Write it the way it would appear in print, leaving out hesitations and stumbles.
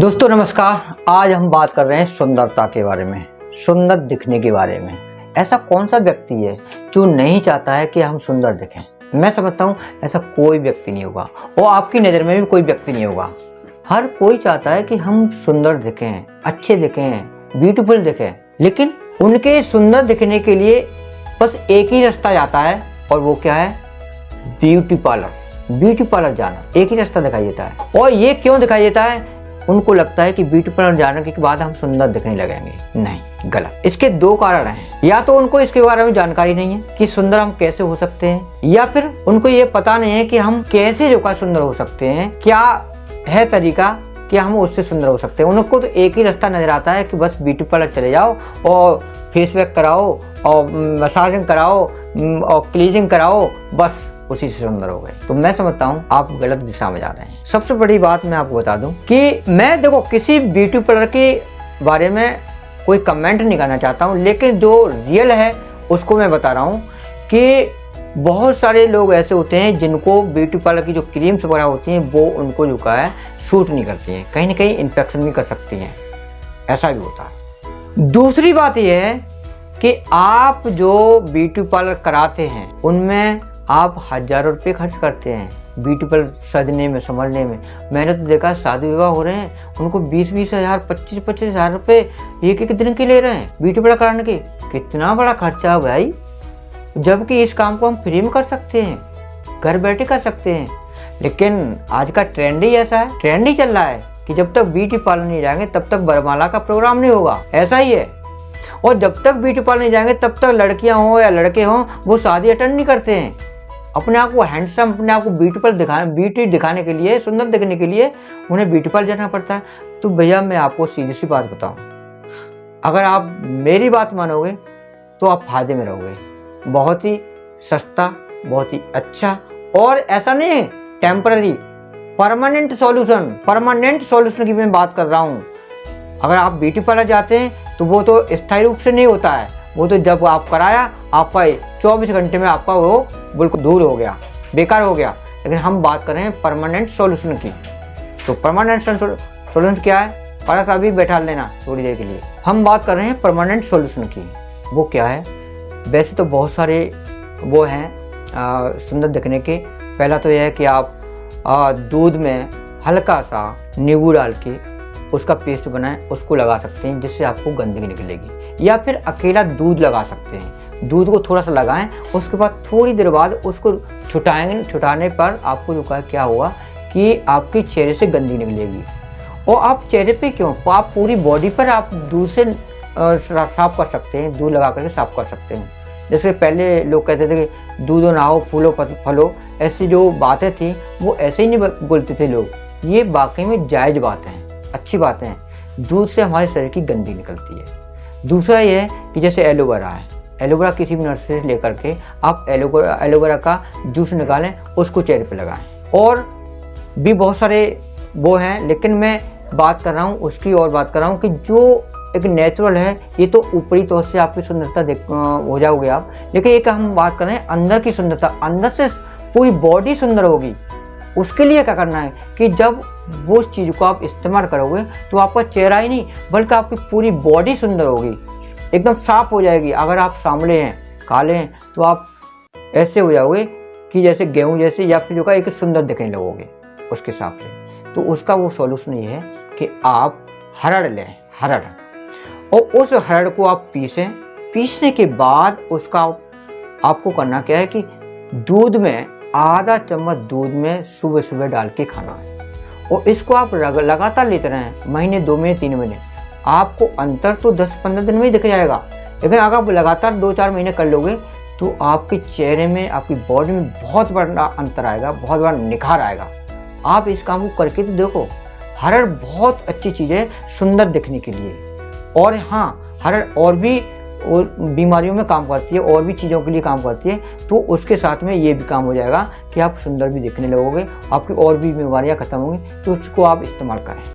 दोस्तों नमस्कार। आज हम बात कर रहे हैं सुंदरता के बारे में, सुंदर दिखने के बारे में। ऐसा कौन सा व्यक्ति है जो नहीं चाहता है कि हम सुंदर दिखें? मैं समझता हूँ ऐसा कोई व्यक्ति नहीं होगा और आपकी नज़र में भी कोई व्यक्ति नहीं होगा। हर कोई चाहता है कि हम सुंदर दिखें, अच्छे दिखें, ब्यूटीफुल दिखें। लेकिन उनके सुंदर दिखने के लिए बस एक ही रास्ता जाता है और वो क्या है? Beauty parlour. ब्यूटी पार्लर जाना एक ही रास्ता दिखाई देता है। और ये क्यों दिखाई देता है? उनको लगता है कि ब्यूटी पार्लर जाने के बाद हम सुंदर दिखने लगेंगे। नहीं, गलत। इसके दो कारण हैं। या तो उनको इसके बारे में जानकारी नहीं है कि सुंदर हम कैसे हो सकते हैं, या फिर उनको ये पता नहीं है कि हम कैसे जो का सुंदर हो सकते हैं, क्या है तरीका कि हम उससे सुंदर हो सकते हैं। उनको तो एक ही रास्ता नजर आता है कि बस ब्यूटी पार्लर चले जाओ और फेस पैक कराओ और मसाजिंग कराओ और क्लीजिंग कराओ, बस उसी से सुंदर हो गए। तो मैं समझता हूँ आप गलत दिशा में जा रहे हैं। सबसे बड़ी बात मैं आपको बता दूं कि मैं देखो किसी ब्यूटी पार्लर के बारे में कोई कमेंट नहीं करना चाहता हूँ, लेकिन जो रियल है उसको मैं बता रहा हूँ कि बहुत सारे लोग ऐसे होते हैं जिनको ब्यूटी पार्लर की जो क्रीम्स वगैरह होती हैं वो उनको जो है सूट नहीं करती हैं, कहीं ना कहीं इन्फेक्शन भी कर सकती हैं, ऐसा भी होता है। दूसरी बात यह है कि आप जो ब्यूटी पार्लर कराते हैं उनमें आप हज़ारों रुपये खर्च करते हैं ब्यूटी पार्लर सजने में, संभलने में। मैंने तो देखा शादी विवाह हो रहे हैं, उनको 20-20 हज़ार, 25-25 हज़ार रुपये एक दिन के ले रहे हैं ब्यूटी पार्लर कराने के। कितना बड़ा खर्चा है भाई, जबकि इस काम को हम फ्री में कर सकते हैं, घर बैठे कर सकते हैं। लेकिन आज का ट्रेंड ही ऐसा है, ट्रेंड ही चल रहा है कि जब तक ब्यूटी पार्लर नहीं जाएंगे तब तक वरमाला का प्रोग्राम नहीं होगा, ऐसा ही है। और जब तक ब्यूटी पार्लर नहीं जाएंगे तब तक लड़कियां हों या लड़के हों वो शादी अटेंड नहीं करते हैं। अपने आप को हैंडसम, अपने आप को ब्यूटी दिखाने के लिए, सुंदर दिखने के लिए उन्हें ब्यूटी पार्लर जाना पड़ता है। तो भैया मैं आपको सीधी सी बात बताऊं, अगर आप मेरी बात मानोगे तो आप फायदे में रहोगे। बहुत ही सस्ता, बहुत ही अच्छा, और ऐसा नहीं है टेम्पररी, परमानेंट सॉल्यूशन की मैं बात कर रहा हूँ। अगर आप ब्यूटी पार्लर जाते हैं तो वो तो स्थायी रूप से नहीं होता है, वो तो जब आप कराया आपका 24 घंटे में आपका वो बिल्कुल दूर हो गया, बेकार हो गया। लेकिन हम बात कर रहे हैं परमानेंट सॉल्यूशन की। तो परमानेंट सॉल्यूशन क्या है? परस अभी बैठा लेना थोड़ी देर के लिए। हम बात कर रहे हैं परमानेंट सॉल्यूशन की। वो क्या है? वैसे तो बहुत सारे वो हैं सुंदर दिखने के। पहला तो यह है कि आप दूध में हल्का सा नींबू डाल के उसका पेस्ट बनाएं, उसको लगा सकते हैं, जिससे आपको गंदगी निकलेगी। या फिर अकेला दूध लगा सकते हैं, दूध को थोड़ा सा लगाएं, उसके बाद थोड़ी देर बाद उसको छुटाने पर आपको जो क्या होगा कि आपके चेहरे से गंदगी निकलेगी। और आप चेहरे पे क्यों, आप पूरी बॉडी पर आप दूध से साफ कर सकते हैं, दूध लगा करके साफ कर सकते हैं। जैसे पहले लोग कहते थे कि दूधो नहाओ फूलो फलो, ऐसी जो बातें थी वो ऐसे ही नहीं बोलते थे लोग। ये वाकई में जायज़ बात है, अच्छी बातें हैं। दूध से हमारे शरीर की गंदगी निकलती है। दूसरा ये है कि जैसे एलोवेरा है, एलोवेरा किसी भी नर्सरी से लेकर के आप एलोवेरा का जूस निकालें, उसको चेहरे पे लगाएं। और भी बहुत सारे वो हैं, लेकिन मैं बात कर रहा हूँ उसकी, और बात कर रहा हूँ कि जो एक नेचुरल है। ये तो ऊपरी तौर से आपकी सुंदरता हो जाओगे आप, लेकिन एक हम बात कर रहे हैं अंदर की सुंदरता, अंदर से पूरी बॉडी सुंदर होगी। उसके लिए क्या करना है कि जब वो उस चीज़ को आप इस्तेमाल करोगे तो आपका चेहरा ही नहीं बल्कि आपकी पूरी बॉडी सुंदर होगी, एकदम साफ हो जाएगी। अगर आप सांवले हैं, काले हैं, तो आप ऐसे हो जाओगे कि जैसे गेहूं जैसे, या फिर जो का एक सुंदर दिखने लगोगे उसके हिसाब से। तो उसका वो सॉल्यूशन ये है कि आप हरड़ लें, हरड़, और उस हरड़ को आप पीसने के बाद उसका आपको करना क्या है कि दूध में आधा चम्मच दूध में सुबह सुबह डाल के खाना है। और इसको आप लगातार लेते रहें, महीने, 2 महीने, 3 महीने। आपको अंतर तो 10-15 दिन में ही दिख जाएगा, लेकिन अगर आप लगातार 2-4 महीने कर लोगे तो आपके चेहरे में, आपकी बॉडी में बहुत बड़ा अंतर आएगा, बहुत बड़ा निखार आएगा। आप इस काम को करके तो देखो। हरड़ बहुत अच्छी चीज़ है सुंदर दिखने के लिए। और हाँ, हरड़ और भी बीमारियों में काम करती है, और भी चीज़ों के लिए काम करती है। तो उसके साथ में ये भी काम हो जाएगा कि आप सुंदर भी दिखने लगोगे, आपकी और भी बीमारियां खत्म होंगी। तो उसको आप इस्तेमाल करें।